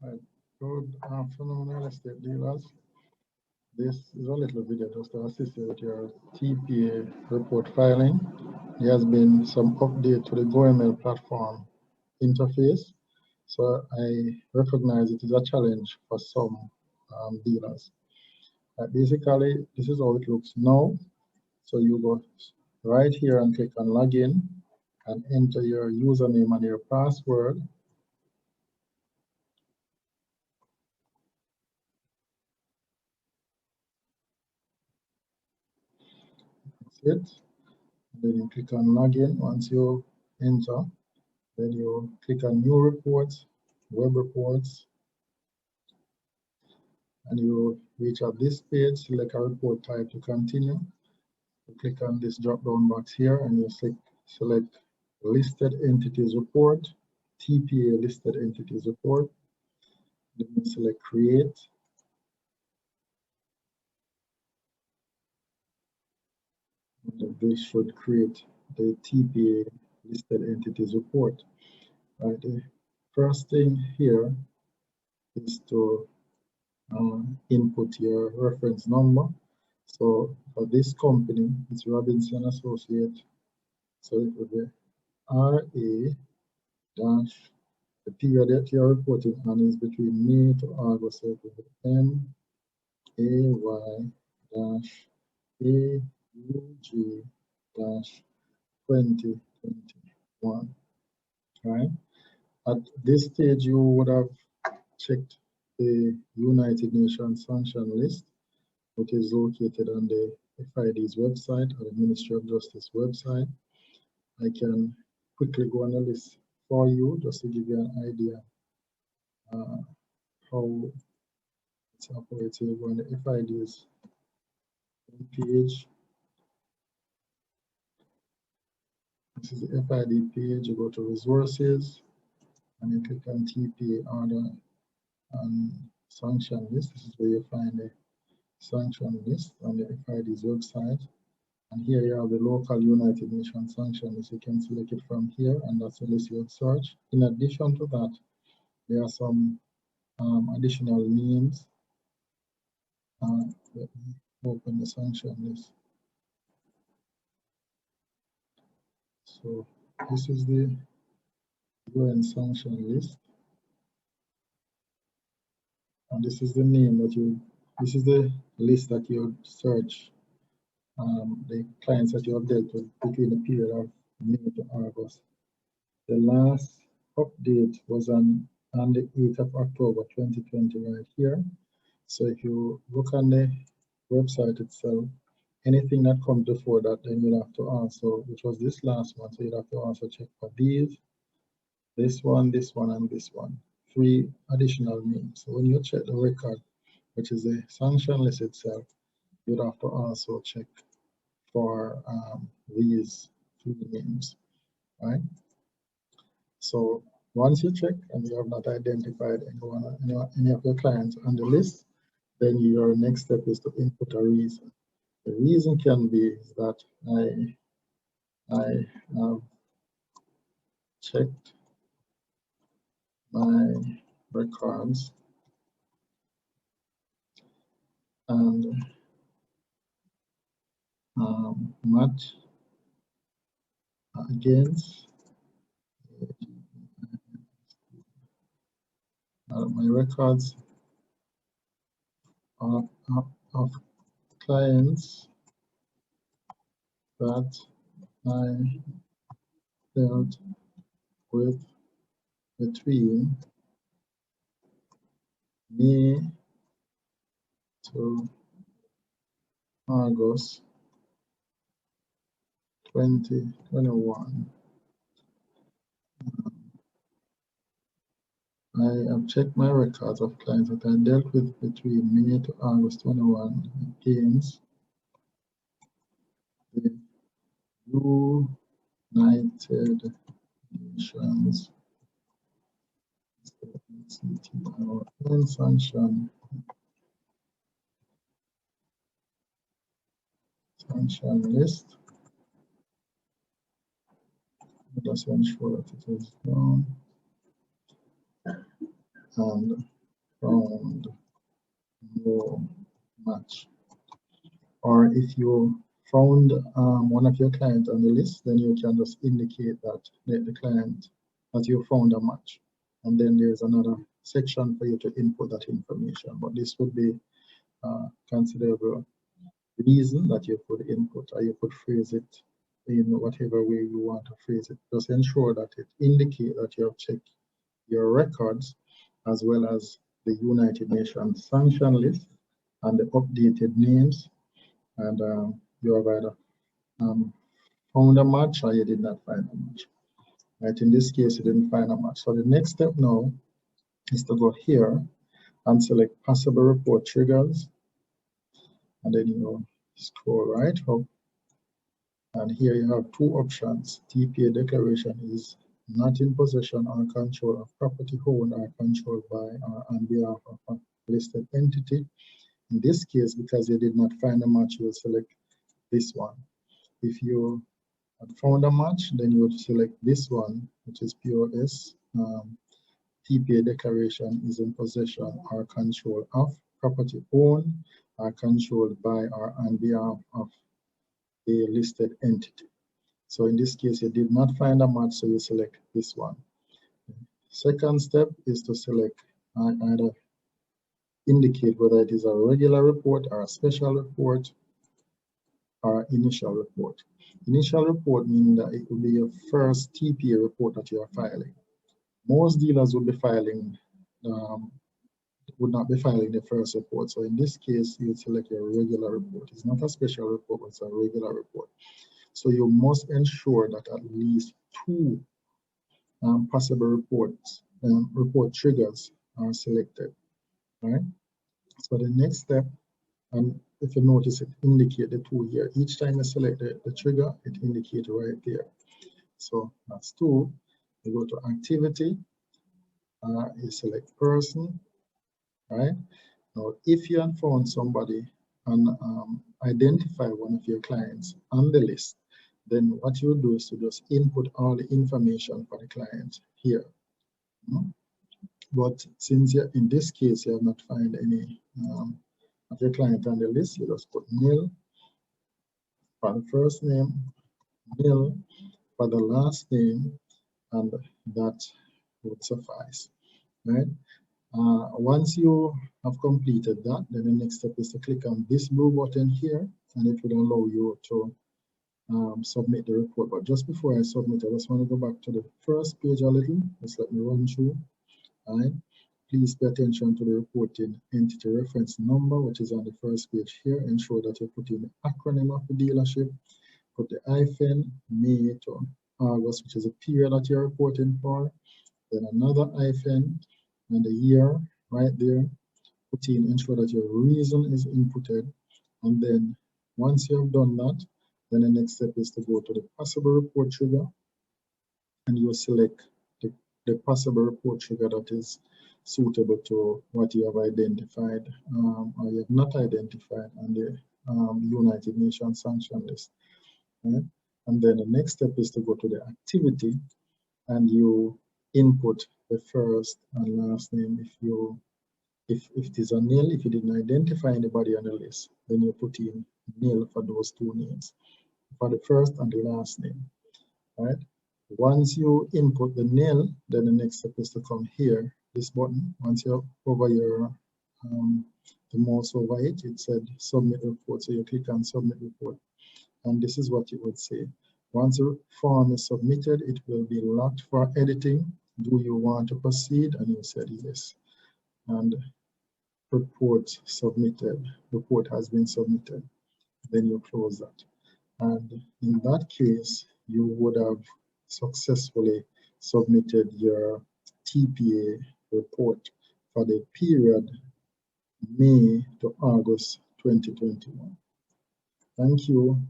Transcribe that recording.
Right. Good afternoon, real estate dealers. This is a little video just to assist you with your TPA report filing. There has been some update to the GoML platform interface, so I recognize it is a challenge for some dealers. Basically, this is how it looks now. So you go right here and click on login and enter your username and your password. That's it. Then you click on login. Once you enter, then you click on new reports, web reports, and you reach out this page, select a report type to continue. You click on this drop down box here and you select listed entities report, TPA listed entities report. Then you select create. And this should create the TPA listed entities report. Right. The first thing here is to input your reference number. So for this company, it's Robinson Associate. So it would be RA dash, the period that you're reporting on is between May to August. So it would be MAY dash AUG dash 2021. Right? At this stage, you would have checked the United Nations sanction list, which is located on the FID's website or the Ministry of Justice website. I can quickly go on the list for you just to give you an idea how it's operating. You go on the FID's page. This is the FID page. You go to resources and you click on TPA order and sanction list. This is where you find the sanction list on the FID's website. And here you have the local United Nations sanction list. You can select it from here, and that's the list you would search. In addition to that, there are some additional names. Let me open the sanction list. So this is the UN sanction list, and this is the name that this is the list that you would search the clients that you have dealt with between the period of May to August. The last update was on the 8th of October 2020 right here. So if you look on the website itself, anything that comes before that, then you'll have to also, which was this last one, so you'll have to also check for these, this one, and this one. 3 additional names. So when you check the record, which is the sanction list itself, you'd have to also check for these 3 names, right? So once you check and you have not identified any of your clients on the list, then your next step is to input a reason. The reason can be that I have checked my records and match against my records of clients that I dealt with between May to August 2021. I have checked my records of clients that I dealt with between May to August 21 against the United Nations sanction list. Let us ensure that it is down. and found no match. Or if you found one of your clients on the list, then you can just indicate that the client that you found a match. And then there's another section for you to input that information. But this would be considerable reason that you could input, or you could phrase it in whatever way you want to phrase it. Just ensure that it indicates that you have checked your records as well as the United Nations sanction list and the updated names, and you have either found a match or you did not find a match. Right, in this case, you didn't find a match. So the next step now is to go here and select possible report triggers, and then you scroll right up, and here you have two options. TPA declaration is not in possession or control of property owned or controlled by or on behalf of a listed entity. In this case, because you did not find a match, you will select this one. If you had found a match, then you would select this one, which is POS. TPA declaration is in possession or control of property owned or controlled by or on behalf of a listed entity. So in this case, you did not find a match, so you select this one. Second step is to select either indicate whether it is a regular report or a special report or initial report. Initial report meaning that it will be your first TPA report that you are filing. Most dealers would not be filing the first report. So in this case, you would select your regular report. It's not a special report, it's a regular report. So you must ensure that at least two possible report triggers are selected. All right. So the next step, and if you notice, it indicates the two here. Each time you select the trigger, it indicates right there. So that's two. You go to activity, you select person, right? Now, if you have found somebody and identify one of your clients on the list, then what you do is to just input all the information for the client here. But since in this case you have not found any of your client on the list, you just put nil for the first name, nil for the last name, and that would suffice, right? Once you have completed that, then the next step is to click on this blue button here, and it will allow you to submit the report. But just before I submit, I just want to go back to the first page a little. Just let me run through. All right. Please pay attention to the reporting entity reference number, which is on the first page here. Ensure that you put in the acronym of the dealership, put the hyphen, May to August, which is a period that you're reporting for, then another hyphen, and the year right there. Put in, ensure that your reason is inputted, and then once you have done that, then the next step is to go to the possible report trigger, and you select the possible report trigger that is suitable to what you have identified or you have not identified on the United Nations sanction list. Right? And then the next step is to go to the activity, and you input the first and last name. If it is a nil, if you didn't identify anybody on the list, then you put in nil for those two names, for the first and the last name. Right? Once you input the nil, then the next step is to come here, this button. Once you hover your the mouse over it, it said submit report. So you click on submit report, and this is what it would say. Once the form is submitted, it will be locked for editing. Do you want to proceed? And you said yes. And report submitted. Report has been submitted. Then you close that. And in that case, you would have successfully submitted your TPA report for the period May to August 2021. Thank you.